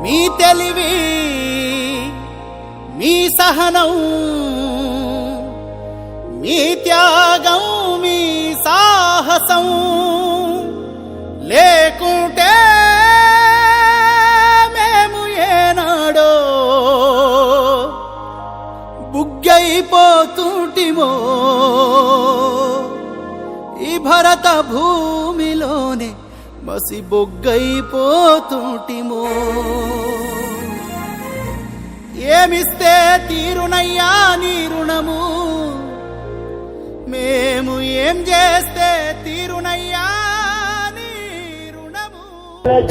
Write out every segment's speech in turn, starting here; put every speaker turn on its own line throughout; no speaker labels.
మీ తెలివి మీ సహనం మీ త్యాగం మీ సాహసం లేకుంటే మేము ఏనాడో బుగ్గైపోతుంటిమో ఈ భరత భూమిలోనే మసి బొగ్గైపోతుంటిమో ఏమిస్తే తీరునయ్యా నీ రుణము మేము ఏం చేస్తే తీరునయ్యా నీ ಋಣము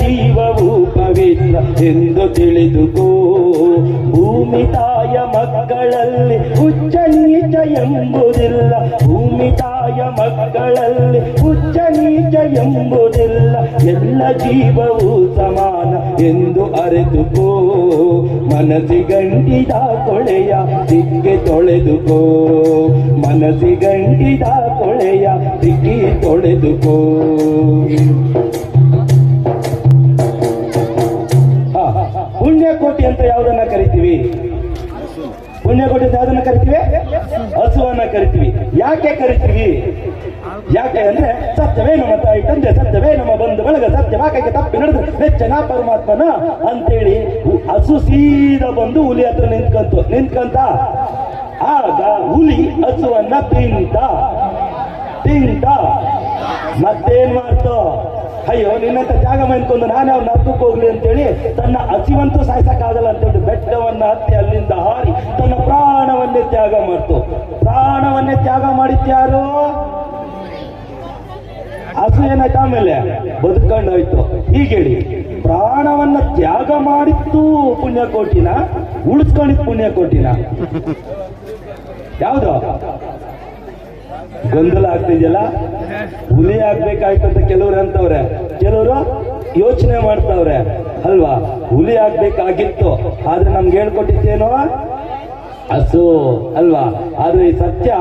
ಜೀವವು ಪವಿತ್ರ ಎಂದು ತಿಳಿದುಕೋ ಭೂಮಿ ತಾಯ ಮಕ್ಕಳಲ್ಲಿ ಉಚ್ಚ ನೀಚ ಎಂಬುದಿಲ್ಲ ಭೂಮಿ ತಾಯ ಮಕ್ಕಳಲ್ಲಿ ಉಚ್ಚ ನೀಚ ಎಂಬುದಿಲ್ಲ ಎಲ್ಲ ಜೀವವು ಸಮಾನ ಎಂದು ಅರಿತುಕೋ ಮನಸ್ಸಿಗಂಟಿದ ಕೊಳೆಯ ದಿಕ್ಕೆ ತೊಳೆದುಕೋ ಮನಸ್ಸಿಗಂಟಿದ ಕೊಳೆಯ ದಿಕ್ಕಿ ತೊಳೆದುಕೋ ಪುಣ್ಯಕೋಟಿ ಅಂತ ಯಾವುದನ್ನ ಕರಿತೀವಿ ಪುಣ್ಯಕೋಟಿ ಅಂತ ಯಾವುದನ್ನ ಕರಿತೀವಿ ಹಸುವನ್ನ ಕರಿತೀವಿ ಯಾಕೆ ಕರಿತೀವಿ ಯಾಕೆ ಅಂದ್ರೆ ಸತ್ಯವೇ ನಮ್ಮ ತಾಯಿ ತಂದೆ ಸತ್ಯವೇ ನಮ್ಮ ಬಂಧು ಬಳಗ ಸತ್ಯ ವಾಕ್ಯಕ್ಕೆ ತಪ್ಪಿ ನಡೆದು ಹೆಚ್ಚನ ಪರಮಾತ್ಮನ ಅಂತೇಳಿ ಹಸು ಸೀದಾ ಬಂದು ಹುಲಿ ಹತ್ರ ನಿಂತ್ಕಂತ ಆಗ ಹುಲಿ ಹಸುವನ್ನ ತಿಂತ ಮತ್ತೇನ್ ಮಾಡ್ತೋ ಅಯ್ಯೋ ನಿನ್ನಂತ ತ್ಯಾಗ ಮಾಡ್ಕೊಂಡು ನಾನೇ ಅವ್ನ ಹತ್ತಕ್ಕೆ ಹೋಗ್ಲಿ ಅಂತೇಳಿ ತನ್ನ ಹಸಿವಂತೂ ಸಾಯಿಸಕ್ಕಾಗಲ್ಲ ಅಂತೇಳಿ ಬೆಟ್ಟವನ್ನ ಹತ್ತಿ ಅಲ್ಲಿಂದ ಹಾರಿ ತನ್ನ ಪ್ರಾಣವನ್ನೇ ತ್ಯಾಗ ಮಾಡ್ತು ಪ್ರಾಣವನ್ನೇ ತ್ಯಾಗ ಮಾಡಿದ್ಯಾರು ಹಸು ಏನಾಯ್ತು ಆಮೇಲೆ ಬದುಕೊಂಡೋಯ್ತು ಹೀಗೇಳಿ ಪ್ರಾಣವನ್ನ ತ್ಯಾಗ ಮಾಡಿತ್ತು ಪುಣ್ಯಕೋಟಿನ ಉಳಿಸ್ಕೊಂಡಿತ್ತು ಪುಣ್ಯಕೋಟಿನ ಯಾವುದು ಗೊಂದಲ ಆಗ್ತಿದೆಯಲ್ಲ ಹುಲಿ ಆಗ್ಬೇಕಾಯ್ತು ಅಂತ ಕೆಲವ್ರು ಅಂತವ್ರೆ ಕೆಲವರು ಯೋಚನೆ ಮಾಡ್ತಾವ್ರೆ ಅಲ್ವಾ ಹುಲಿ ಆಗ್ಬೇಕಾಗಿತ್ತು ಆದ್ರೆ ನಮ್ಗೆ ಹೇಳ್ಕೊಟ್ಟಿದ್ದೇನೋ ಹಸು ಅಲ್ವಾ ಆದ್ರೆ ಈ ಸತ್ಯ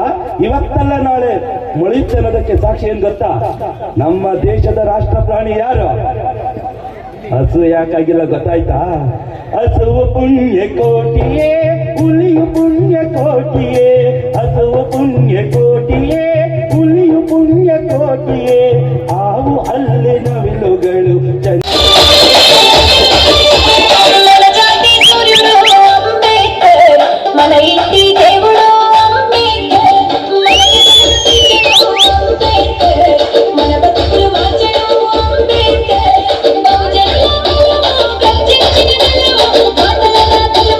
ಇವತ್ತಲ್ಲ ನಾಳೆ ಮೊಳೆಯುತ್ತೆ ಅನ್ನೋದಕ್ಕೆ ಸಾಕ್ಷಿ ಏನ್ ಗೊತ್ತಾ ನಮ್ಮ ದೇಶದ ರಾಷ್ಟ್ರ ಪ್ರಾಣಿ ಯಾರು ಹಸು ಯಾಕಾಗಿಲ್ಲ ಗೊತ್ತಾಯ್ತಾ ಹಸುವು ಪುಣ್ಯ ಕೋಟಿಯೇ ಹುಲಿಯು ಪುಣ್ಯ ಕೋಟಿಯೇ ಹಸುವು ಪುಣ್ಯ ಕೋಟಿಯೇ ಹುಲಿಯು ಪುಣ್ಯ ಕೋಟಿಯೇ ಆವು ಅಲ್ಲೇ ನವಿಲುಗಳು
మన ఇంటి దేవుడు మన బతుకులు మార్చడం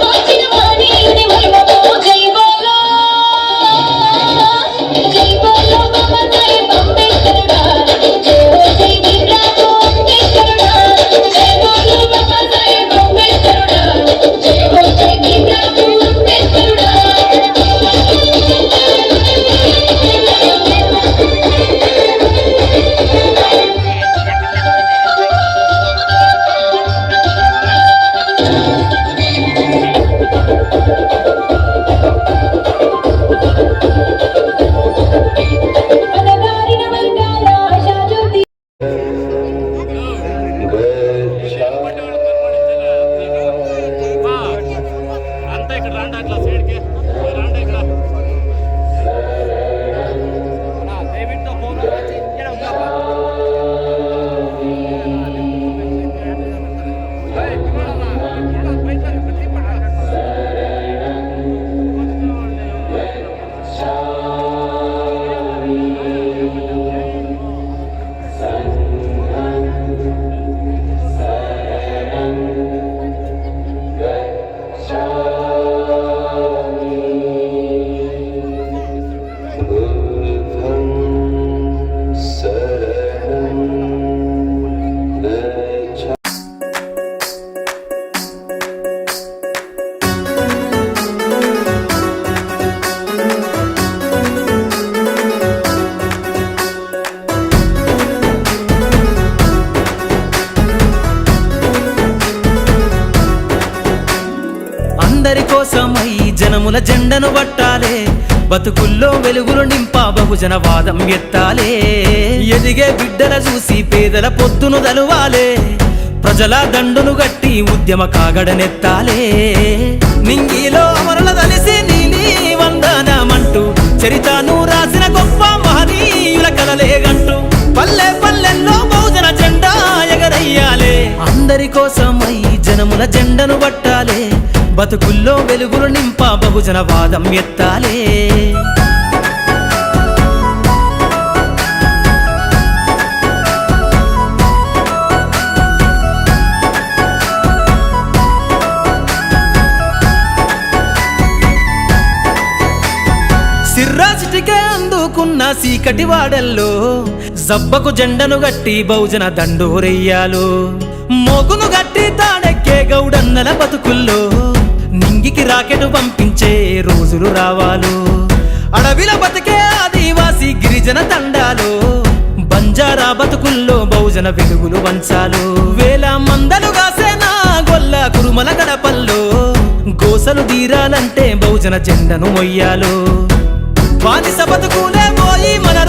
మార్చిన వాణి జై బోలో జై బోలో బాబా సాహెబ్ అంబేద్కరుడా జై భీమ్రావ్ అంబేద్కరుడా జై బోలో బాబా సాహెబ్ అంబేద్కరుడా జై భీమ్రావ్
అందరి కోసమై జనముల జెండను పట్టాలే బతుకుల్లో వెలుగులు నింపా బహుజన వాదం ఎత్తాలే ఎదిగే బిడ్డల చూసి పేదల పొద్దును దలువాలే ప్రజల ప్రజల దండును గట్టి ఉద్యమ కాగడనెత్తాలే నింగిలో అమరుల దలిసి నీలి వందనమంటూ చరితను రాసిన గొప్ప మహనీయుల కలలేగంటూ పల్లె పల్లెల్లో బహుజన జెండా ఎగరయ్యాలే అందరి కోసమై జనముల జెండను పట్టాలే బతుకుల్లో వెలుగులు నింప బహుజన వాదం ఎత్తాలే సిర్రాసిటికే అందుకున్న సీకటి వాడల్లో జబ్బకు జెండను గట్టి బహుజన దండోరెయ్యాలు మోగును గట్టి తాడెక్కే గౌడన్నల బతుకుల్లో నింగికి రాకెట్ పంపించే రోజులు రావాలు అడవిల బతికే ఆదివాసి గిరిజన తండాలు బంజారా బతుకుల్లో బహుజన వెలుగులు వంచాలు వేల మందలుగా సేనా గొల్ల కురుమల గడపల్లో గోసలు తీరాలంటే బహుజన జెండను మొయ్యాలు బానిస బతుకులే పోయి మన